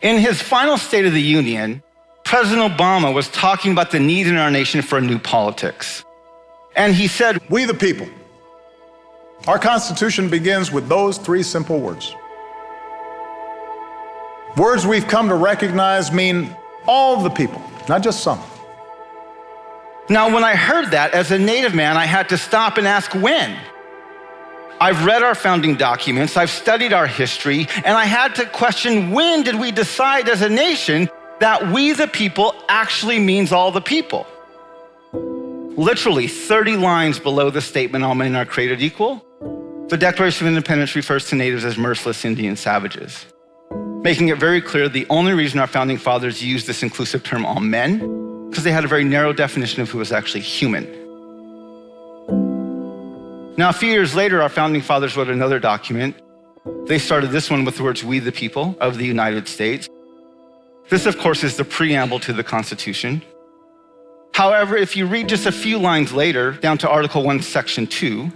In his final State of the Union, President Obama was talking about the need in our nation for a new politics. And he said, "We the people. Our Constitution begins with those three simple words. Words we've come to recognize mean all of the people, not just some." Now, when I heard that, as a Native man, I had to stop and ask when. I've read our founding documents, I've studied our history, and I had to question, when did we decide as a nation that we the people actually means all the people? Literally 30 lines below the statement, all men are created equal, the Declaration of Independence refers to natives as merciless Indian savages, making it very clear the only reason our founding fathers used this inclusive term, all men, because they had a very narrow definition of who was actually human. Now, a few years later, our founding fathers wrote another document. They started this one with the words, "We the people of the United States." This, of course, is the preamble to the Constitution. However, if you read just a few lines later, down to Article 1, Section 2,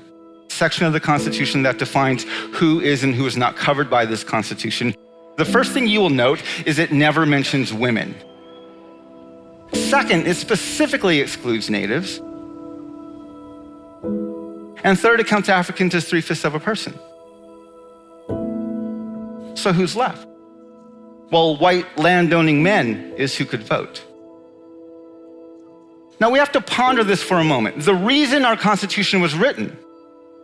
section of the Constitution that defines who is and who is not covered by this Constitution, the first thing you will note is it never mentions women. Second, it specifically excludes natives. And third, it counts Africans as 3/5 of a person. So who's left? Well, white landowning men is who could vote. Now we have to ponder this for a moment. The reason our Constitution was written,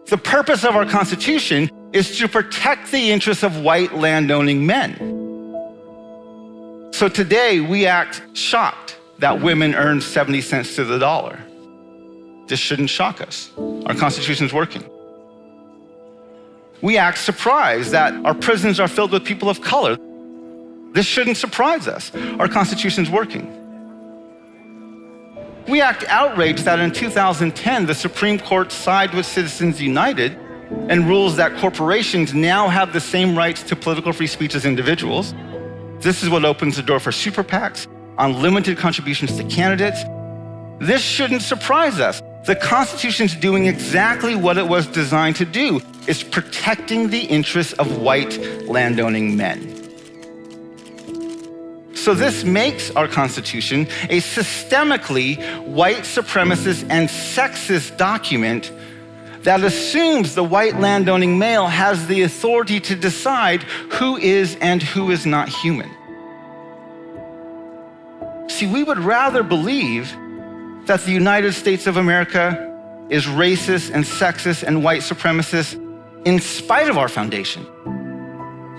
the purpose of our Constitution is to protect the interests of white landowning men. So today we act shocked that women earn 70 cents to the dollar. This shouldn't shock us. Our Constitution is working. We act surprised that our prisons are filled with people of color. This shouldn't surprise us. Our Constitution is working. We act outraged that in 2010, the Supreme Court sided with Citizens United and rules that corporations now have the same rights to political free speech as individuals. This is what opens the door for super PACs, unlimited contributions to candidates. This shouldn't surprise us. The Constitution's doing exactly what it was designed to do. It's protecting the interests of white landowning men. So this makes our Constitution a systemically white supremacist and sexist document that assumes the white landowning male has the authority to decide who is and who is not human. See, we would rather believe that the United States of America is racist and sexist and white supremacist in spite of our foundation.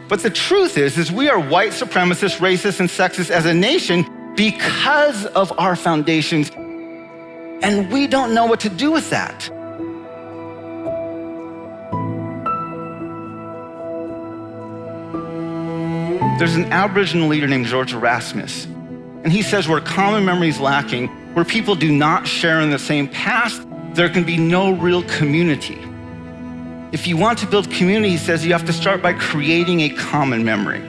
But the truth is we are white supremacist, racist, and sexist as a nation because of our foundations, and we don't know what to do with that. There's an Aboriginal leader named George Erasmus, and he says where common memory is lacking, where people do not share in the same past, there can be no real community. If you want to build community, he says, you have to start by creating a common memory.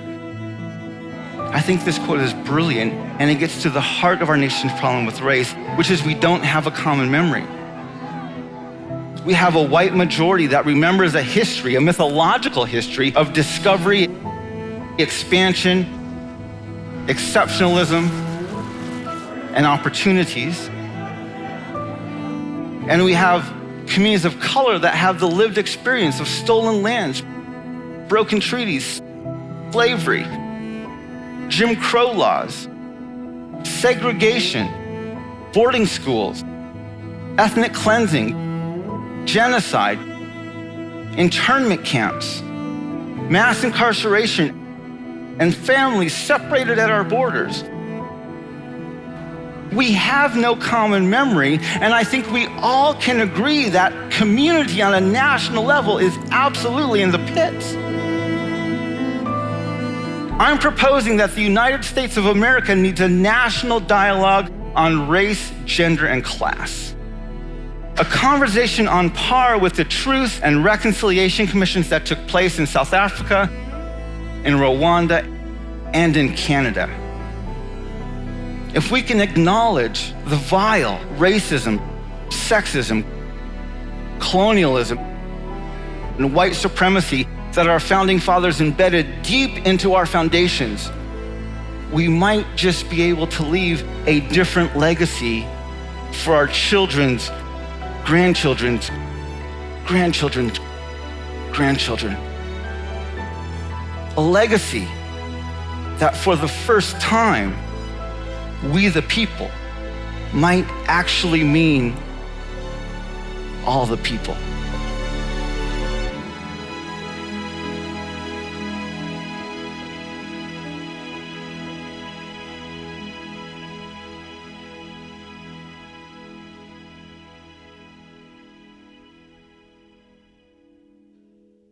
I think this quote is brilliant, and it gets to the heart of our nation's problem with race, which is we don't have a common memory. We have a white majority that remembers a history, a mythological history of discovery, expansion, exceptionalism, and opportunities. And we have communities of color that have the lived experience of stolen lands, broken treaties, slavery, Jim Crow laws, segregation, boarding schools, ethnic cleansing, genocide, internment camps, mass incarceration, and families separated at our borders. We have no common memory, and I think we all can agree that community on a national level is absolutely in the pits. I'm proposing that the United States of America needs a national dialogue on race, gender, and class. A conversation on par with the Truth and Reconciliation Commissions that took place in South Africa, in Rwanda, and in Canada. If we can acknowledge the vile racism, sexism, colonialism, and white supremacy that our founding fathers embedded deep into our foundations, we might just be able to leave a different legacy for our children's, grandchildren's, grandchildren's, grandchildren. A legacy that for the first time, we the people might actually mean all the people.